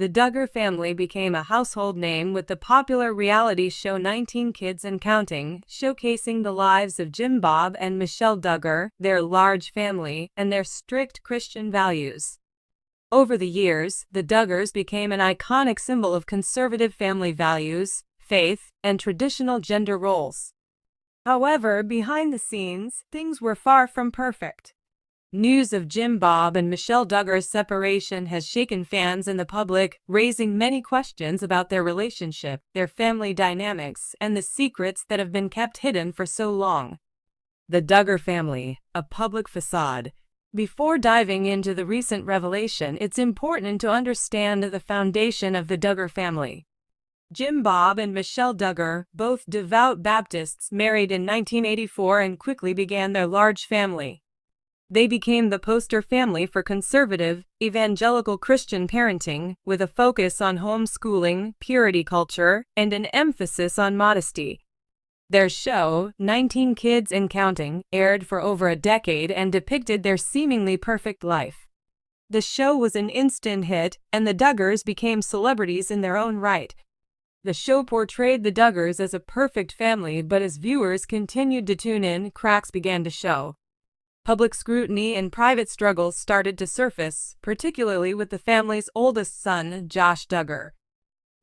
the Duggar family became a household name with the popular reality show 19 Kids and Counting, showcasing the lives of Jim Bob and Michelle Duggar, their large family, and their strict Christian values. Over the years, the Duggars became an iconic symbol of conservative family values, faith, and traditional gender roles. However, behind the scenes, things were far from perfect. News of Jim Bob and Michelle Duggar's separation has shaken fans and the public, raising many questions about their relationship, their family dynamics, and the secrets that have been kept hidden for so long. The Duggar family, a public facade. Before diving into the recent revelation, it's important to understand the foundation of the Duggar family. Jim Bob and Michelle Duggar, both devout Baptists, married in 1984 and quickly began their large family. They became the poster family for conservative, evangelical Christian parenting, with a focus on homeschooling, purity culture, and an emphasis on modesty. Their show, 19 Kids and Counting, aired for over a decade and depicted their seemingly perfect life. The show was an instant hit, and the Duggars became celebrities in their own right. The show portrayed the Duggars as a perfect family, but as viewers continued to tune in, cracks began to show. Public scrutiny and private struggles started to surface, particularly with the family's oldest son, Josh Duggar.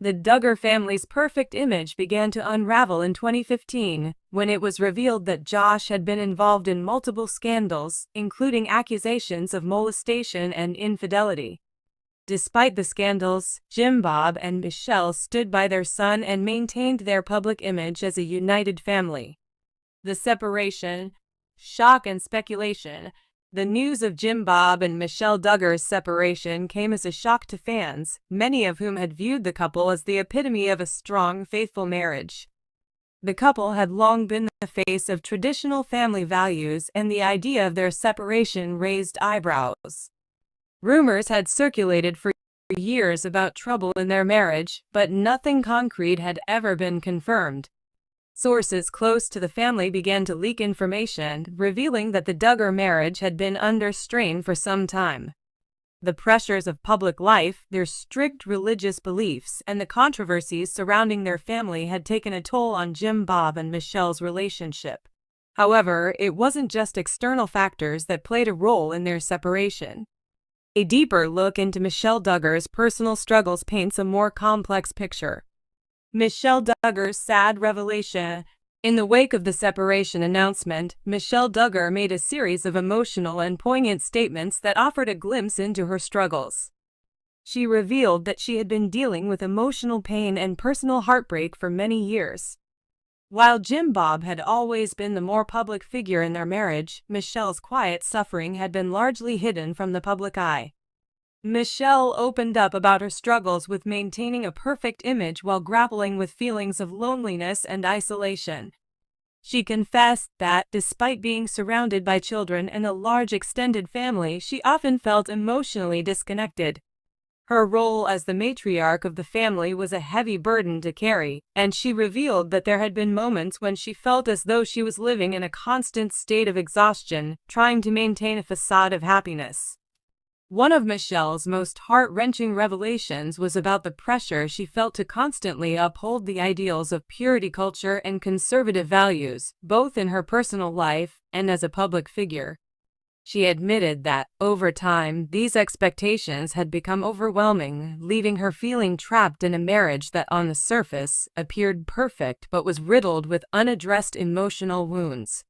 The Duggar family's perfect image began to unravel in 2015, when it was revealed that Josh had been involved in multiple scandals, including accusations of molestation and infidelity. Despite the scandals, Jim Bob and Michelle stood by their son and maintained their public image as a united family. The separation, shock and speculation. The news of Jim Bob and Michelle Duggar's separation came as a shock to fans, many of whom had viewed the couple as the epitome of a strong, faithful marriage. The couple had long been the face of traditional family values, and the idea of their separation raised eyebrows. Rumors had circulated for years about trouble in their marriage, but nothing concrete had ever been confirmed. Sources close to the family began to leak information, revealing that the Duggar marriage had been under strain for some time. The pressures of public life, their strict religious beliefs, and the controversies surrounding their family had taken a toll on Jim Bob and Michelle's relationship. However, it wasn't just external factors that played a role in their separation. A deeper look into Michelle Duggar's personal struggles paints a more complex picture. Michelle Duggar's sad revelation. In the wake of the separation announcement, Michelle Duggar made a series of emotional and poignant statements that offered a glimpse into her struggles. She revealed that she had been dealing with emotional pain and personal heartbreak for many years. While Jim Bob had always been the more public figure in their marriage, Michelle's quiet suffering had been largely hidden from the public eye. Michelle opened up about her struggles with maintaining a perfect image while grappling with feelings of loneliness and isolation. She confessed that, despite being surrounded by children and a large extended family, she often felt emotionally disconnected. Her role as the matriarch of the family was a heavy burden to carry, and she revealed that there had been moments when she felt as though she was living in a constant state of exhaustion, trying to maintain a facade of happiness. One of Michelle's most heart-wrenching revelations was about the pressure she felt to constantly uphold the ideals of purity culture and conservative values, both in her personal life and as a public figure. She admitted that, over time, these expectations had become overwhelming, leaving her feeling trapped in a marriage that, on the surface, appeared perfect but was riddled with unaddressed emotional wounds.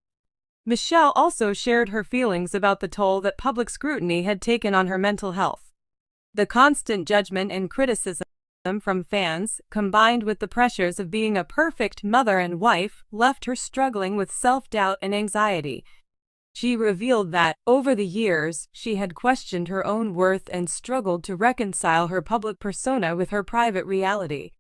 Michelle also shared her feelings about the toll that public scrutiny had taken on her mental health. The constant judgment and criticism from fans, combined with the pressures of being a perfect mother and wife, left her struggling with self-doubt and anxiety. She revealed that, over the years, she had questioned her own worth and struggled to reconcile her public persona with her private reality.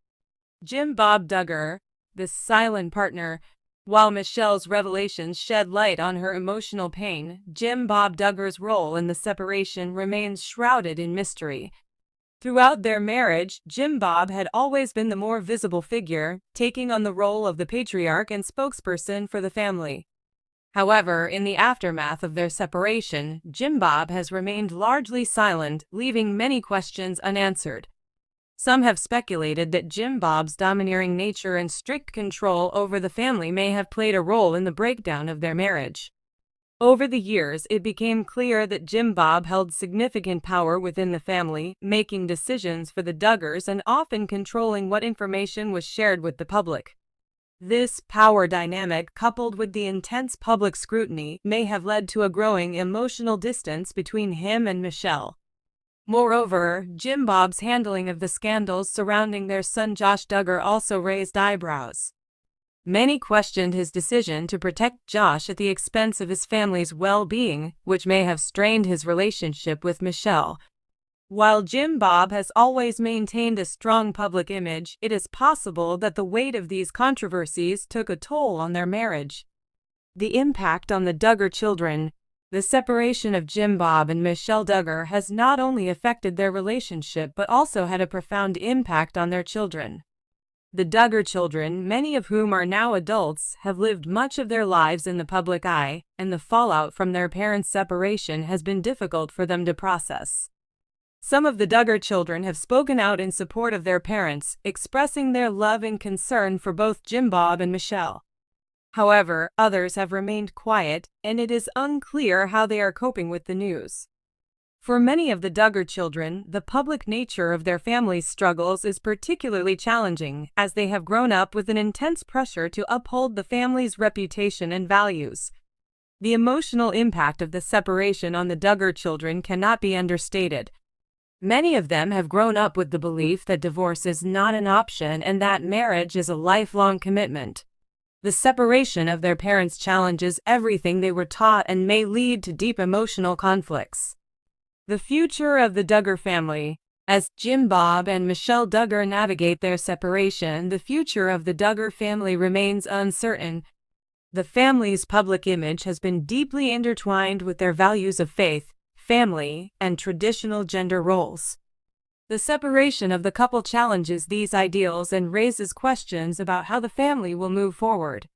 Jim Bob Duggar, the silent partner. While Michelle's revelations shed light on her emotional pain, Jim Bob Duggar's role in the separation remains shrouded in mystery. Throughout their marriage, Jim Bob had always been the more visible figure, taking on the role of the patriarch and spokesperson for the family. However, in the aftermath of their separation, Jim Bob has remained largely silent, leaving many questions unanswered. Some have speculated that Jim Bob's domineering nature and strict control over the family may have played a role in the breakdown of their marriage. Over the years, it became clear that Jim Bob held significant power within the family, making decisions for the Duggars and often controlling what information was shared with the public. This power dynamic, coupled with the intense public scrutiny, may have led to a growing emotional distance between him and Michelle. Moreover, Jim Bob's handling of the scandals surrounding their son Josh Duggar also raised eyebrows. Many questioned his decision to protect Josh at the expense of his family's well-being, which may have strained his relationship with Michelle. While Jim Bob has always maintained a strong public image, it is possible that the weight of these controversies took a toll on their marriage. The impact on the Duggar children. The separation of Jim Bob and Michelle Duggar has not only affected their relationship but also had a profound impact on their children. The Duggar children, many of whom are now adults, have lived much of their lives in the public eye, and the fallout from their parents' separation has been difficult for them to process. Some of the Duggar children have spoken out in support of their parents, expressing their love and concern for both Jim Bob and Michelle. However, others have remained quiet, and it is unclear how they are coping with the news. For many of the Duggar children, the public nature of their family's struggles is particularly challenging, as they have grown up with an intense pressure to uphold the family's reputation and values. The emotional impact of the separation on the Duggar children cannot be understated. Many of them have grown up with the belief that divorce is not an option and that marriage is a lifelong commitment. The separation of their parents challenges everything they were taught and may lead to deep emotional conflicts. The future of the Duggar family. As Jim Bob and Michelle Duggar navigate their separation, the future of the Duggar family remains uncertain. The family's public image has been deeply intertwined with their values of faith, family, and traditional gender roles. The separation of the couple challenges these ideals and raises questions about how the family will move forward.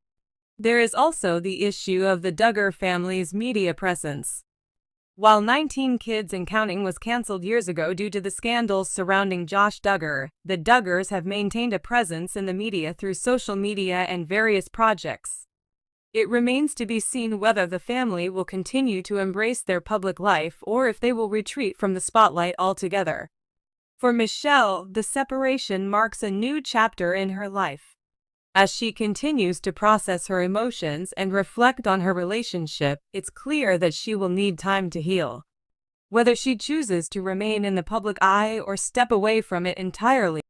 There is also the issue of the Duggar family's media presence. While 19 Kids and Counting was canceled years ago due to the scandals surrounding Josh Duggar, the Duggars have maintained a presence in the media through social media and various projects. It remains to be seen whether the family will continue to embrace their public life or if they will retreat from the spotlight altogether. For Michelle, the separation marks a new chapter in her life. As she continues to process her emotions and reflect on her relationship, it's clear that she will need time to heal. Whether she chooses to remain in the public eye or step away from it entirely